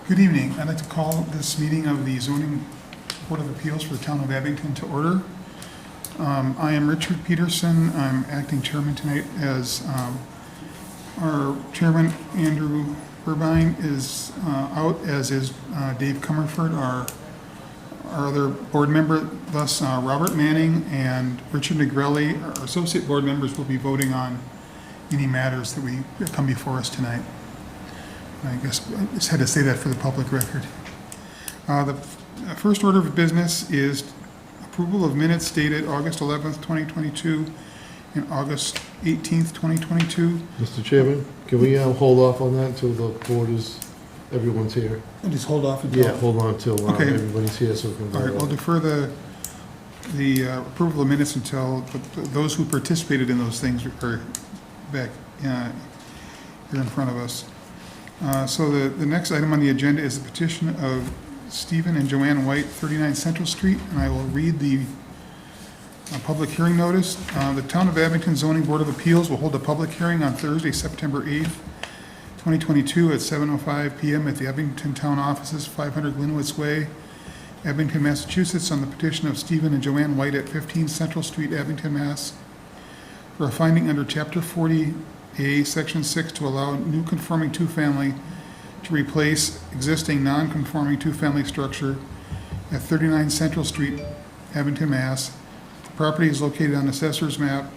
Good evening. I'd like to call this meeting of the Zoning Board of Appeals for the Town of Abington to order. I am Richard Peterson. I'm acting chairman tonight as our chairman, Andrew Burbine, is out, as is Dave Comerford, our other board member. Thus, Robert Manning and Richard Negrelli, our associate board members, will be voting on any matters that come before us tonight. I guess I just had to say that for the public record. The first order of business is approval of minutes dated August 11th, 2022 and August 18th, 2022. Mr. Chairman, can we hold off on that until the board is, everyone's here? And just hold off until... Yeah, hold on until Okay. everybody's here so we can vote. All right, we'll defer the approval of minutes until those who participated in those things are back here in front of us. So the next item on the agenda is the petition of Stephen and Joanne White, 39 Central Street, and I will read the public hearing notice. The Town of Abington Zoning Board of Appeals will hold a public hearing on Thursday, September 8th, 2022 at 7:05 p.m. at the Abington Town Offices, 500 Glenwitz Way, Abington, Massachusetts, on the petition of Stephen and Joanne White at 15 Central Street, Abington, Mass, for a finding under Chapter 40A, Section 6, to allow new conforming two-family to replace existing non-conforming two-family structure at 39 Central Street, Abington, Mass. The property is located on Assessor's Map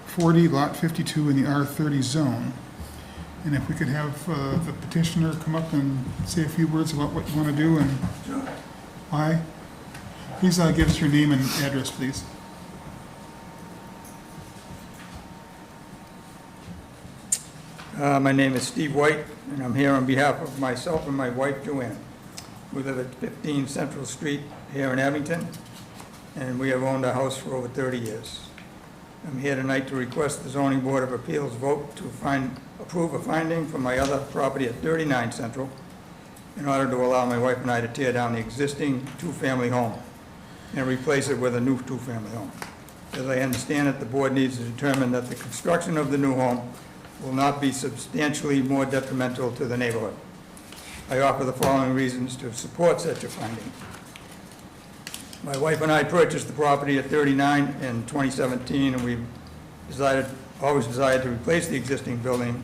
40, Lot 52 in the R30 zone. And if we could have the petitioner come up and say a few words about what you want to do and why. Please give us your name and address, please. My name is Steve White, and I'm here on behalf of myself and my wife, Joanne. We live at 15 Central Street here in Abington, and we have owned our house for over 30 years. I'm here tonight to request the Zoning Board of Appeals vote to approve a finding for my other property at 39 Central in order to allow my wife and I to tear down the existing two-family home and replace it with a new two-family home. As I understand it, the board needs to determine that the construction of the new home will not be substantially more detrimental to the neighborhood. I offer the following reasons to support such a finding. My wife and I purchased the property at 39 in 2017, and we've always desired to replace the existing building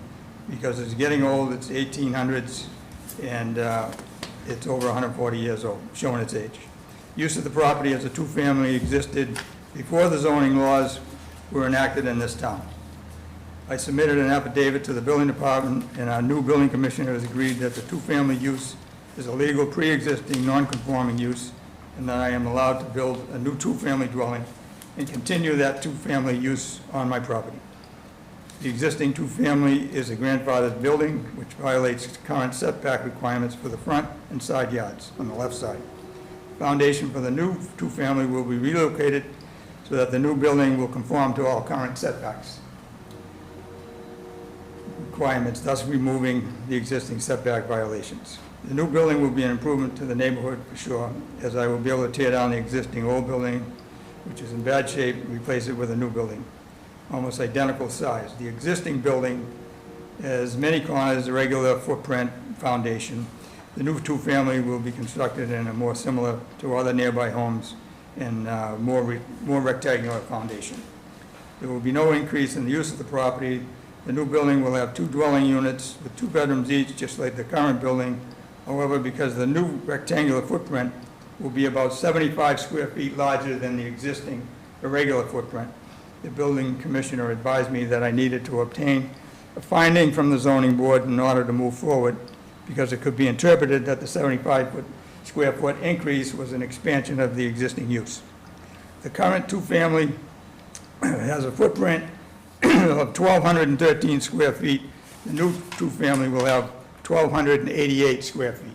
because it's getting old. It's 1800s, and it's over 140 years old, showing its age. Use of the property as a two-family existed before the zoning laws were enacted in this town. I submitted an affidavit to the building department, and our new building commissioner has agreed that the two-family use is a legal pre-existing non-conforming use, and that I am allowed to build a new two-family dwelling and continue that two-family use on my property. The existing two-family is a grandfathered building, which violates current setback requirements for the front and side yards on the left side. Foundation for the new two-family will be relocated so that the new building will conform to all current setbacks requirements, thus removing the existing setback violations. The new building will be an improvement to the neighborhood for sure, as I will be able to tear down the existing old building, which is in bad shape, and replace it with a new building, almost identical size. The existing building has many corners, a regular footprint foundation. The new two-family will be constructed in a more similar to other nearby homes and more rectangular foundation. There will be no increase in the use of the property. The new building will have two dwelling units with 2 bedrooms each, just like the current building. However, because the new rectangular footprint will be about 75 square feet larger than the existing irregular footprint, the building commissioner advised me that I needed to obtain a finding from the zoning board in order to move forward, because it could be interpreted that the 75 square foot increase was an expansion of the existing use. The current two-family has a footprint of 1,213 square feet. The new two-family will have 1,288 square feet.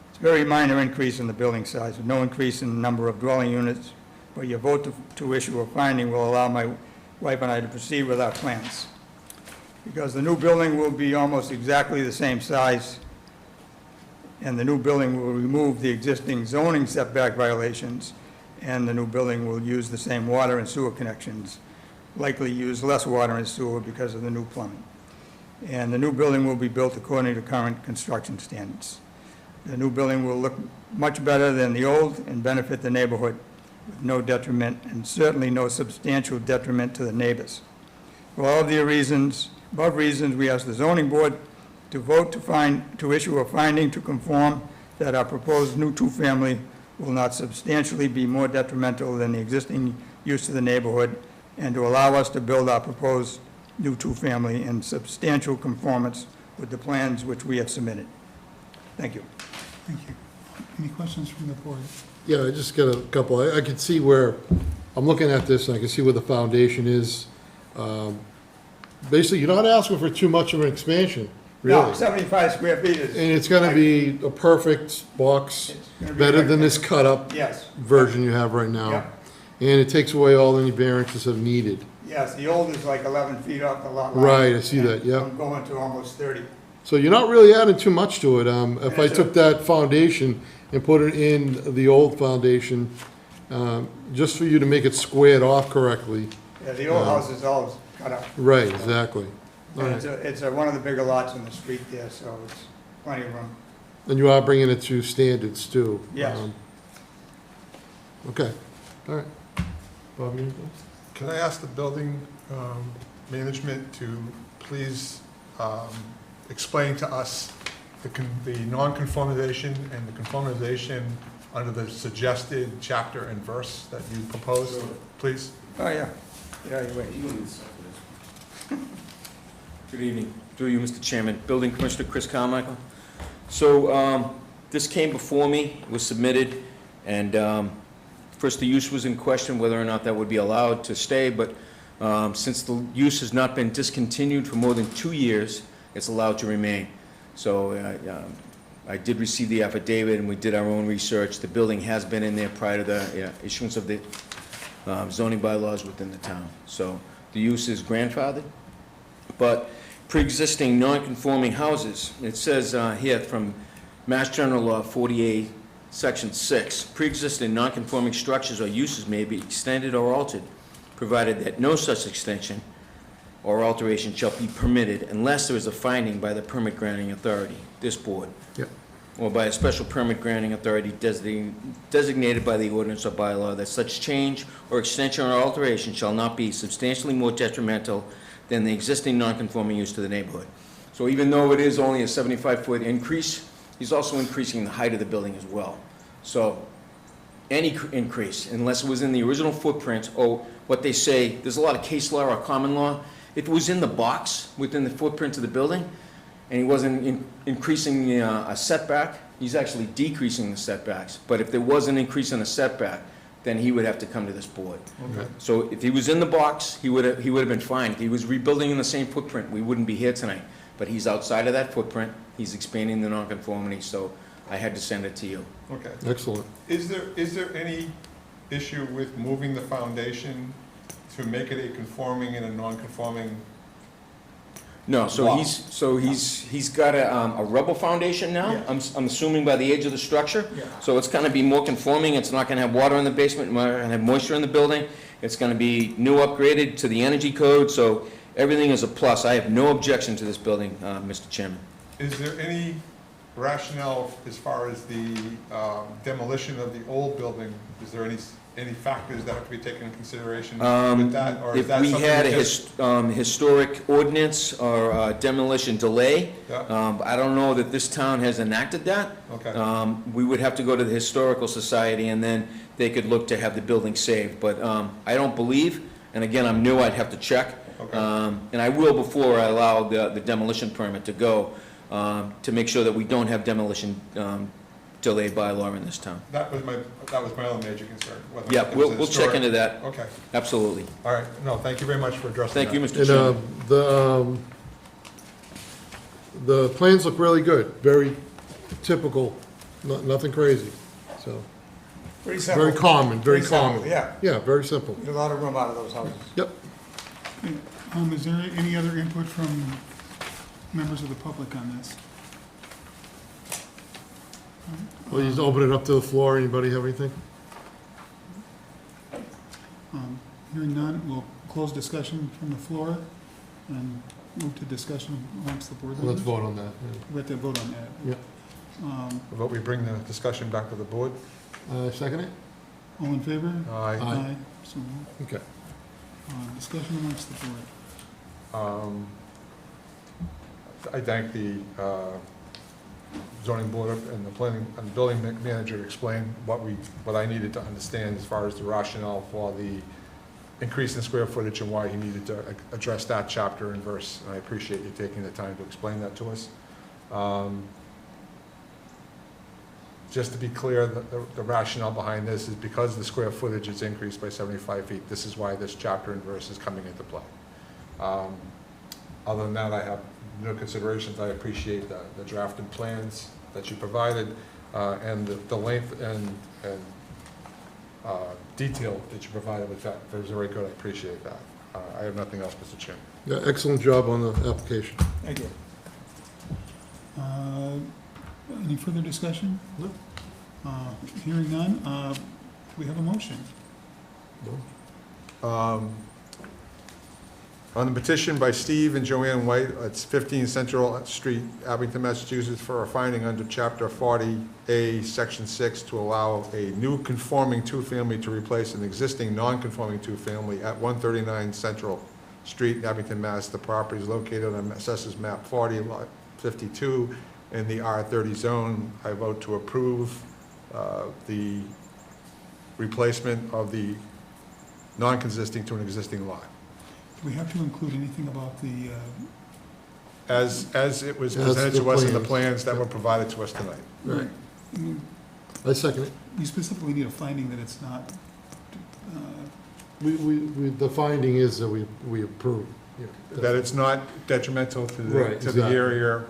It's a very minor increase in the building size, with no increase in the number of dwelling units, but your vote to issue a finding will allow my wife and I to proceed with our plans. Because the new building will be almost exactly the same size, and the new building will remove the existing zoning setback violations, and the new building will use the same water and sewer connections, likely use less water and sewer because of the new plumbing. and the new building will be built according to current construction standards. The new building will look much better than the old and benefit the neighborhood with no detriment, and certainly no substantial detriment to the neighbors. For all of the above reasons, we ask the zoning board to vote to issue a finding to conform that our proposed new two-family will not substantially be more detrimental than the existing use of the neighborhood, and to allow us to build our proposed new two-family in substantial conformance with the plans which we have submitted. Thank you. Thank you. Any questions from the board? Yeah, I just got a couple. I can see where, I'm looking at this, and I can see where the foundation is. Basically, you're not asking for too much of an expansion, No, really. 75 square feet is, And it's gonna be a perfect box, It's gonna be better like than that. this cut-up yes, version you have right now. Yeah. And it takes away all any variances if needed. yes, the old is like 11 feet off the lot line. Right, I see that, yeah. I'm going to almost 30. So you're not really adding too much to it. If I That's took it. that foundation and put it in the old foundation, just for you to make it squared off correctly. Yeah, the old house is all cut up. Right, exactly. All And right. it's one of the bigger lots in the street there, so it's plenty of room. And you are bringing it to standards too. Yes. Okay, all right. Bob, you anything? Can I ask the building management to please explain to us the non-conformization and the conformization under the suggested chapter and verse that you proposed, please? Oh, yeah. Yeah, you wait. Good evening. Through you, Mr. Chairman. Building Commissioner Chris Carmichael. So this came before me, it was submitted, and first the use was in question, whether or not that would be allowed to stay, but since the use has not been discontinued for more than 2 years, it's allowed to remain. So I did receive the affidavit, and we did our own research. The building has been in there prior to the issuance of the zoning bylaws within the town. So the use is grandfathered, but pre-existing non-conforming houses, it says here from Mass General Law 48, Section 6, pre-existing non-conforming structures or uses may be extended or altered, provided that no such extension or alteration shall be permitted unless there is a finding by the permit granting authority, this board, Yep. or by a special permit granting authority designated by the ordinance or bylaw that such change or extension or alteration shall not be substantially more detrimental than the existing non-conforming use to the neighborhood. So even though it is only a 75-foot increase, he's also increasing the height of the building as well. So any increase, unless it was in the original footprint, or what they say, there's a lot of case law or common law, if it was in the box within the footprint of the building, and he wasn't increasing a setback, he's actually decreasing the setbacks. But if there was an increase in the setback, then he would have to come to this board. Okay. So if he was in the box, he would have been fine. If he was rebuilding in the same footprint, we wouldn't be here tonight. But he's outside of that footprint, he's expanding the nonconformity, so I had to send it to you. Okay. Excellent. Is there any issue with moving the foundation to make it a conforming and a non-conforming? No, so Wow. he's got a rubble foundation now, Yeah. I'm assuming by the age of the structure. Yeah. So it's gonna be more conforming, it's not gonna have water in the basement, not gonna have moisture in the building. It's gonna be new upgraded to the energy code, so everything is a plus. I have no objection to this building, Mr. Chairman. Is there any rationale as far as the demolition of the old building? Is there any factors that have to be taken into consideration with that? Or is If that we something had that a just- historic ordinance or demolition delay, Yeah. I don't know that this town has enacted that. Okay. We would have to go to the Historical Society, and then they could look to have the building saved. But I don't believe, and again, I'm new, I'd have to check. Okay. And I will before I allow the demolition permit to go, to make sure that we don't have demolition delay bylaw in this town. That was my other major concern. whether Yeah, it was a we'll check historic- into that, Okay, absolutely. all right. No, thank you very much for addressing that. Thank you, Mr. And Chairman. the plans look really good, very typical, nothing crazy. So, Pretty simple. very common, very Pretty simple, common. Yeah, Yeah, very simple. there's a lot of room out of those houses. Yep. Is there any other input from members of the public on this? Well, you just open it up to the floor. Anybody have anything? Hearing none, we'll close discussion from the floor. and move to discussion amongst the board Let's members? vote on that. yeah. We have to vote on that. Yeah. But we bring the discussion back to the board? Second it? All in favor? Aye. So moved. Okay. Discussion amongst the board. I thank the zoning board and the planning, and building manager explained what I needed to understand as far as the rationale for the increase in square footage and why he needed to address that chapter and verse. And I appreciate you taking the time to explain that to us. Just to be clear, the rationale behind this is because the square footage is increased by 75 feet, this is why this chapter and verse is coming into play. Other than that, I have no considerations. I appreciate the drafted plans that you provided, and the length and detail that you provided with that. It was very good. I appreciate that. I have nothing else, Mr. Chairman. Yeah, excellent job on the application. Thank you. Any further discussion? No. Hearing none, we have a motion. On the petition by Steve and Joanne White, it's 15 Central Street, Abington, Massachusetts, for a finding under Chapter 40A, Section 6, to allow a new conforming two-family to replace an existing non-conforming two-family at 139 Central Street, Abington, Mass. The property is located on Assessors Map 40, Lot 52, in the R30 zone. I vote to approve the replacement of the non-consisting to an existing lot. Do we have to include anything about the, As it was As presented the to us in the plans. plans that were provided to us tonight. Right. I mean, I second it. we specifically need a finding that it's not, The finding is that we approve. Yeah, That it's not detrimental to Right, the exactly. area,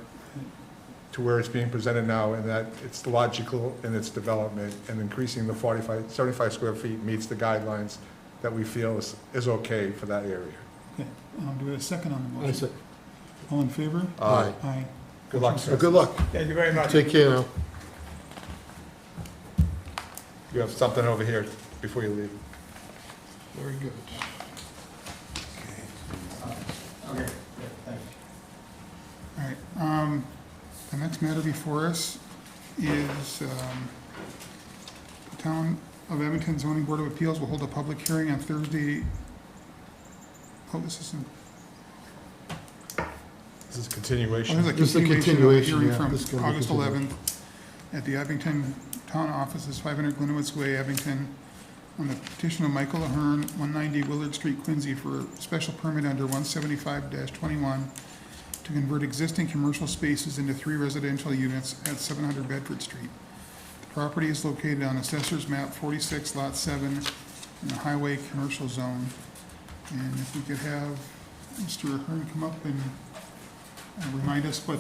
to where it's being presented now, and that it's logical in its development, and increasing the 75 square feet meets the guidelines that we feel is okay for that area. okay, do we have a second on the I motion? say, All in favor? Aye. Aye. Good luck, sir. Good luck. Thank you very much. Take care now. You have something over here before you leave. Very good. Okay, thanks. All right, the next matter before us is, the Town of Abington Zoning Board of Appeals will hold a public hearing on Thursday. Oh, this isn't, This is a oh, continuation. there's a This is a continuation of the continuation, hearing yeah, from this is gonna be August continued. 11th at the Abington Town Offices, 500 Glenowitz Way, Abington, on the petition of Michael Ahern, 190 Willard Street, Quincy, for a special permit under 175-21 to convert existing commercial spaces into 3 residential units at 700 Bedford Street. The property is located on Assessor's Map 46, Lot 7, in the Highway Commercial Zone. And if we could have Mr. Ahern come up and remind us what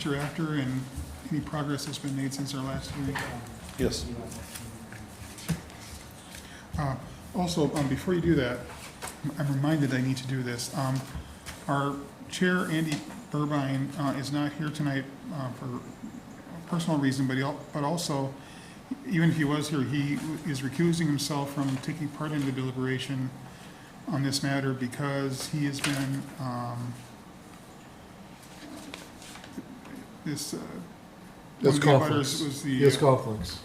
you're after and any progress that's been made since our last hearing. Yes. Also, before you do that, I'm reminded I need to do this. Our chair, Andy Burbine, is not here tonight for a personal reason, but also, even if he was here, he is recusing himself from taking part in the deliberation on this matter because he has been, There's one of the conflicts. abutters was the. He has conflicts.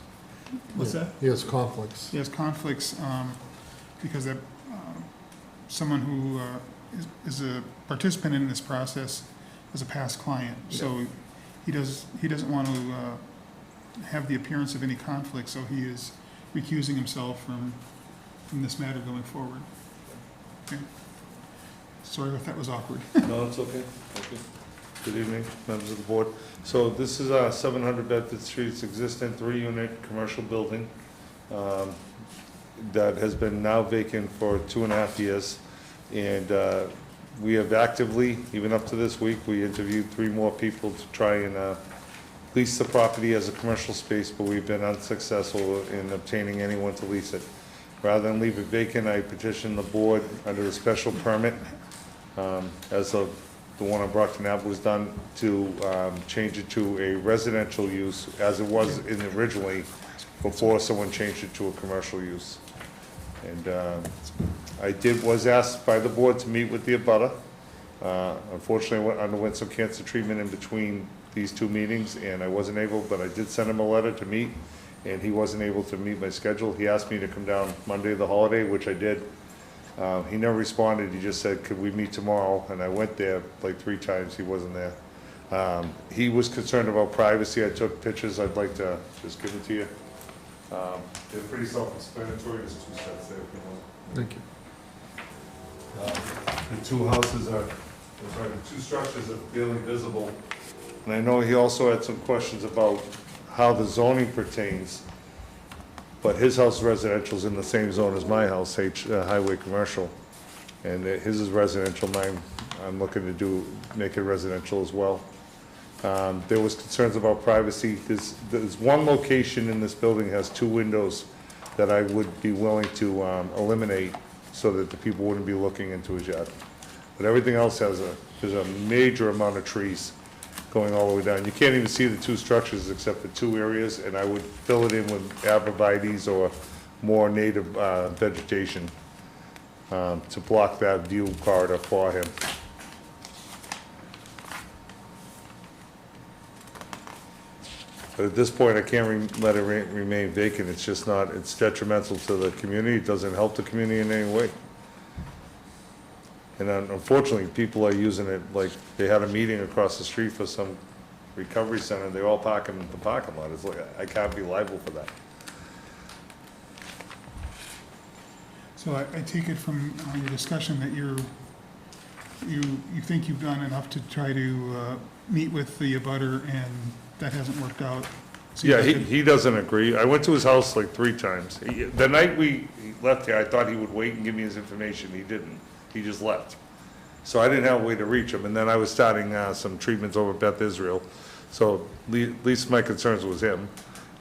What's that? He has conflicts. He has conflicts because someone who is a participant in this process is a past client. So he doesn't want to have the appearance of any conflict, so he is recusing himself from this matter going forward. Okay. Sorry if that was awkward. No, it's okay. Okay. Good evening, members of the board. So this is 700 Bedford Street. It's existing 3-unit commercial building that has been now vacant for 2.5 years. And we have actively, even up to this week, we interviewed 3 more people to try and lease the property as a commercial space, but we've been unsuccessful in obtaining anyone to lease it. Rather than leave it vacant, I petitioned the board under a special permit, as of the one on Brockton Ave was done, to change it to a residential use, as it was originally, before someone changed it to a commercial use. And I was asked by the board to meet with the abutter, Unfortunately, I underwent some cancer treatment in between these two meetings, and I wasn't able, but I did send him a letter to meet, and he wasn't able to meet my schedule. He asked me to come down Monday, the holiday, which I did. He never responded, he just said, could we meet tomorrow? And I went there like 3 times, he wasn't there. He was concerned about privacy. I took pictures, I'd like to just give it to you. They're pretty self-explanatory, there's 2 sets there if you want. Thank you. The 2 houses are, sorry, the 2 structures are barely visible. And I know he also had some questions about how the zoning pertains, but his house is residential is in the same zone as my house, highway commercial. And his is residential, mine, I'm looking to make it residential as well. There was concerns about privacy. There's one location in this building has 2 windows that I would be willing to eliminate so that the people wouldn't be looking into his yard. But everything else there's a major amount of trees going all the way down. You can't even see the 2 structures except the 2 areas, and I would fill it in with arborvitaes or more native vegetation to block that view corridor for him. But at this point, I can't let it remain vacant. It's just not, it's detrimental to the community. It doesn't help the community in any way. And unfortunately, people are using it, like, they had a meeting across the street for some recovery center, they're all parking in the parking lot. It's like, I can't be liable for that. So I take it from your discussion that you think you've done enough to try to meet with the abutter, and that hasn't worked out? Seems Yeah, like he doesn't agree. I went to his house like 3 times. The night we left here, I thought he would wait and give me his information. He didn't. He just left. So I didn't have a way to reach him. And then I was starting some treatments over Beth Israel. So at least my concerns was him.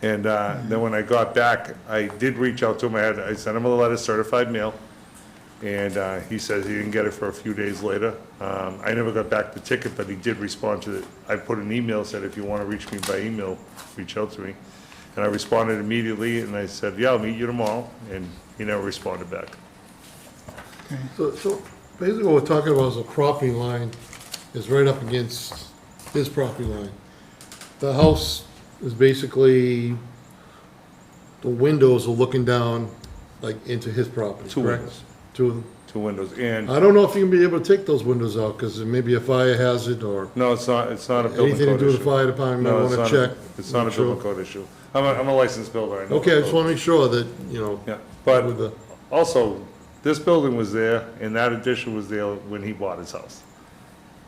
And then when I got back, I did reach out to him. I sent him a letter, certified mail. And he says he didn't get it for a few days later. I never got back the ticket, but he did respond to it. I put an email, said, if you want to reach me by email, reach out to me. And I responded immediately, and I said, yeah, I'll meet you tomorrow. And he never responded back. Okay. So basically what we're talking about is the property line is right up against his property line. The house is basically, the windows are looking down like into his property, 2 correct? windows. 2 of them. 2 windows. And I don't know if you're gonna be able to take those windows out, because it may be a fire hazard or no, it's not a building anything to code do with the issue. fire department, I No, it's wanna not, check. it's not a make sure. building code issue. I'm a licensed builder, I know. Okay, I the just code. wanna make sure that, you know, Yeah, with but the, also, this building was there, and that addition was there when he bought his house.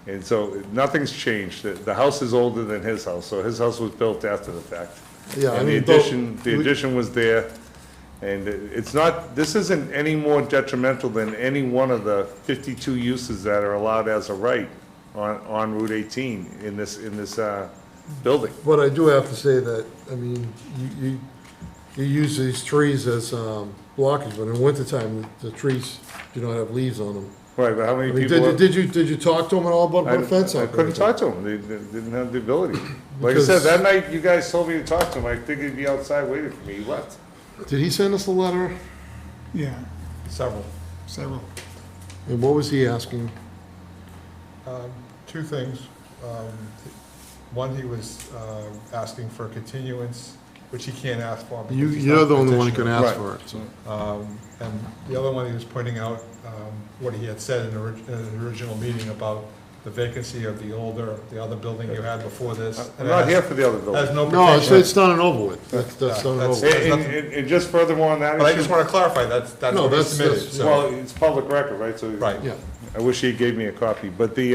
And so, nothing's changed. The house is older than his house, so his house was built after the fact. yeah, I And the mean, though- addition was there, and it's not, this isn't any more detrimental than any one of the 52 uses that are allowed as a right on Route 18 in this building. But I do have to say that, I mean, you use these trees as blockage, but in wintertime, the trees do not have leaves on them. Right, but how I many mean, people? did you talk to them at all about putting a fence I up? couldn't talk to them, they didn't have the ability. Like I Because- said, that night, you guys told me to talk to him, I think he'd be outside waiting for me, he left. Did he send us a letter? Yeah, Several. several. And what was he asking? 2 things. One, he was asking for a continuance, which he can't ask for. because he's You're not the only one who can petitioner. ask Right. for it, so. And the other one, he was pointing out what he had said in the original meeting about the vacancy of the other building you had before this. I'm not here for the other Has building. no No, protection. it's done and over with. That's done and That's- over with. And just furthermore on that But I just issue, want to clarify, that's No, what he that's- submitted, that's- so. well, it's public record, right, so. Right. Yeah, I wish he gave me a copy, but the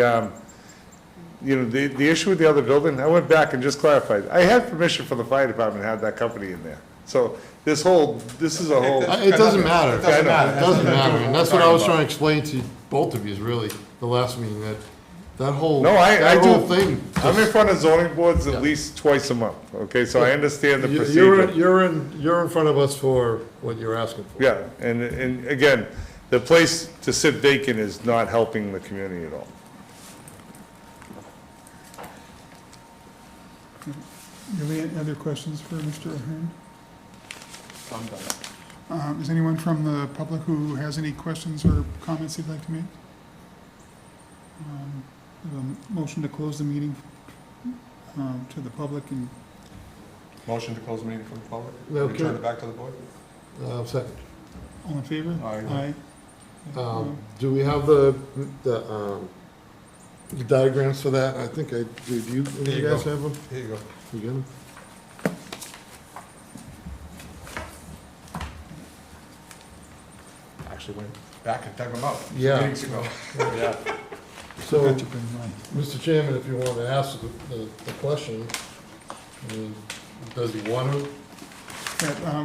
issue with the other building, I went back and just clarified. I had permission from the fire department to have that company in there. So this is a whole, it doesn't matter. It doesn't matter. It doesn't matter, and that's what I was Talking trying to explain to both of you, is really, the last meeting, that whole, No, I that do. whole thing. I'm in front of zoning boards Yeah. at least twice a month, okay, so I understand the You're procedure. you're in front of us for what you're asking for. Yeah, and again, the place to sit vacant is not helping the community at all. Do you have any other questions for Mr. Ahern? Is anyone from the public who has any questions or comments they'd like to make? We have a motion to close the meeting to the public, and Motion to close the meeting from the public? Okay. Return it back to the board? Second. all in favor? Aye. Do we have the diagrams for that? I think I, do you There you guys go. have them? Here you go. You get them? Actually went back and dug them out. Yeah. Meetings ago. Yeah. So, Forgot to bring mine. Mr. Chairman, if you want to ask the question, I mean, does he want to? Yeah,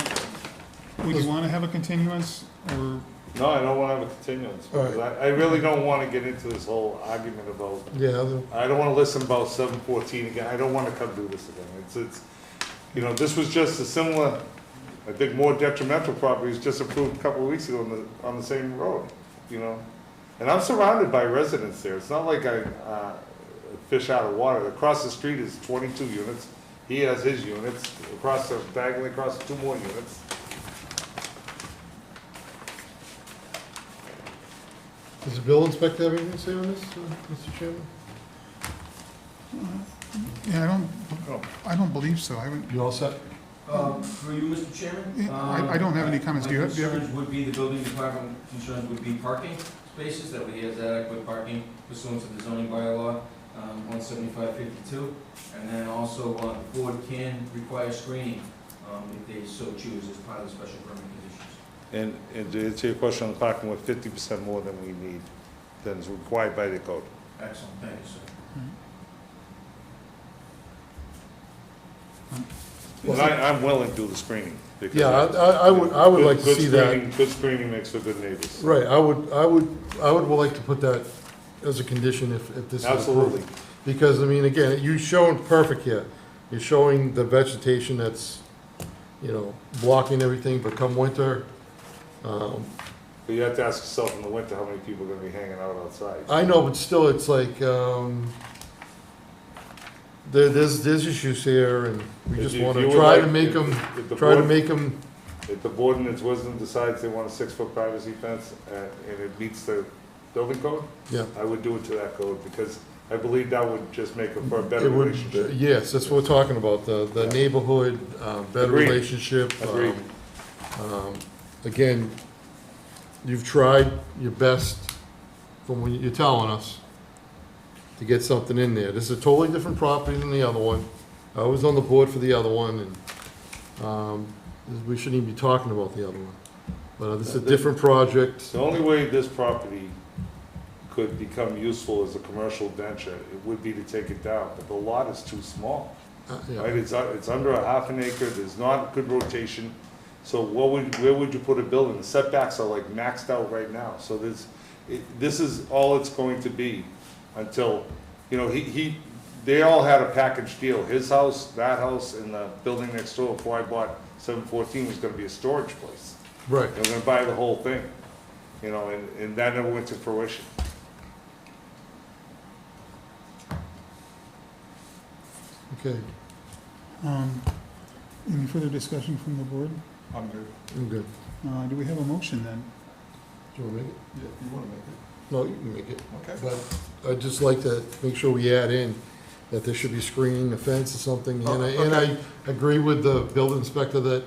would you want to have a continuance, or, No, I don't want to have a continuance, All because I really don't want to get into this whole argument about, Yeah, I don't want to listen about 714 again, I don't want to come do this again. It's, you know, this was just a similar, I think more detrimental properties just approved a couple of weeks ago on the same road, you know? And I'm surrounded by residents there, it's not like I fish out of water. Across the street is 22 units, he has his units, diagonally across 2 more units. does the bill inspector have anything to say on this, Mr. Chairman? yeah, I don't believe so. I haven't, You all set? For you, Mr. Chairman? I don't have any comments. Do you have? My concerns would be, the building department concerns would be parking spaces, that we have adequate parking pursuant to the zoning bylaw, 17552. And then also, the board can require screening, if they so choose, as part of the special permit conditions. And to answer your question on the parking, we're 50% more than we need, than is required by the code. Excellent, thank you, sir. And I'm willing to do the screening. because Yeah, I would like to good see that. screening- Good screening makes for good neighbors. Right, I would like to put that as a condition if this is approved. Absolutely. Because, I mean, again, you're showing perfect here. You're showing the vegetation that's, you know, blocking everything, but come winter, But you have to ask yourself in the winter, how many people are gonna be hanging out outside? I know, but still, it's like, there's issues here, and we If just you- want if you to would try like- to make if- them, if the try to board- make them, If the board in its wisdom decides they want a 6-foot privacy fence, and it meets the building code, yeah. I would do it to that code, because I believe that would just make it for a better It would, relationship. yes, that's what we're talking about, the Yeah. neighborhood, better Agreed. relationship. Agreed. Again, you've tried your best, from what you're telling us, to get something in there. This is a totally different property than the other one. I was on the board for the other one, and we shouldn't even be talking about the other one. But this is a different project. The only way this property could become useful as a commercial venture, it would be to take it down, but the lot is too small. Yeah. Right, it's under a half an acre, there's not good rotation, so where would you put a building? The setbacks are like maxed out right now, so this is all it's going to be until, you know, they all had a package deal. His house, that house, and the building next door before I bought 714 was gonna be a storage place. Right, They were gonna buy the whole thing, you know, and that never went to fruition. okay, Any further discussion from the board? I'm good. I'm good. Do we have a motion then? Do you want to make it? Yeah, you wanna make it? No, you can make it. Okay. But I'd just like to make sure we add in that there should be screening, a fence or something. And I agree with the building inspector that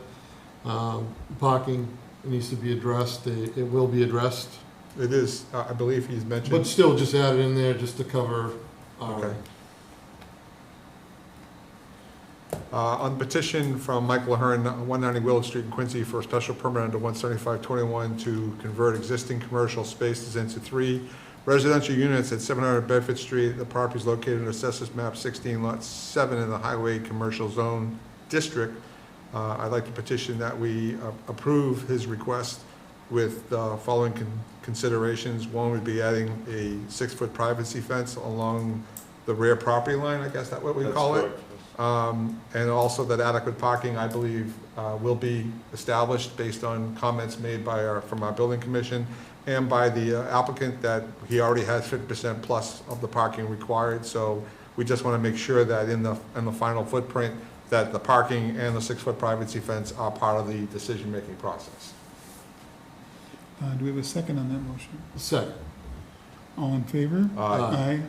parking needs to be addressed. It will be addressed. It is, I believe he's mentioned. But still, just add it in there just to cover. Okay. On petition from Michael Ahern, 190 Willow Street in Quincy, for a special permit under 17521 to convert existing commercial spaces into 3 residential units at 700 Bedford Street. The property is located in Assessors Map 16, Lot 7 in the Highway Commercial Zone District. I'd like to petition that we approve his request with the following considerations. One would be adding a 6-foot privacy fence along the rear property line, I guess that's what we That's call it. correct. And also that adequate parking, I believe, will be established based on comments made from our building commission and by the applicant that he already has 50% plus of the parking required. So we just want to make sure that in the final footprint, that the parking and the 6-foot privacy fence are part of the decision-making process. Do we have a second on that motion? Second. All in favor? Aye.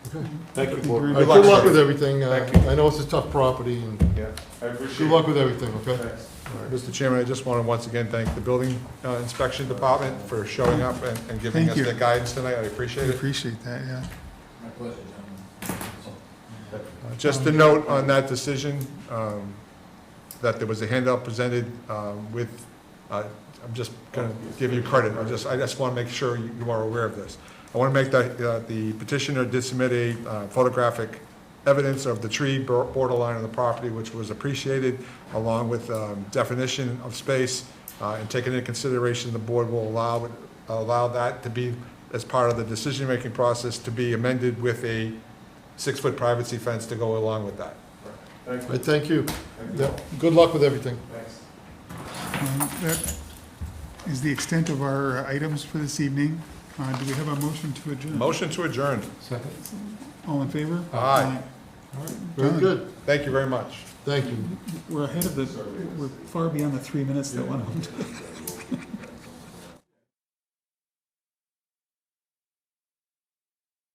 Okay. Thank you, Thank you board. very All right, much. good luck with everything. Thank you. I know it's a tough property, and Yeah, I appreciate good it. luck with everything, okay? Thanks. Mr. Chairman, I just want to once again thank the building inspection department for showing up and giving Thank us you. their guidance tonight. I appreciate I it. appreciate that, yeah. Just a note on that decision, that there was a handout presented with, I'm just going to give you credit, I just want to make sure you are aware of this. I want to make that the petitioner did submit a photographic evidence of the tree borderline of the property, which was appreciated, along with definition of space, and taking into consideration, the board will allow that to be, as part of the decision-making process, to be amended with a 6-foot privacy fence to go along with that. All right, thank you. Yeah, good luck with everything. That is the extent of our items for this evening. Do we have a motion to adjourn? Motion to adjourn. Second. All in favor? Aye. Very Done. good. Thank you very much. Thank you. We're ahead of the, we're far beyond the 3 minutes that went on.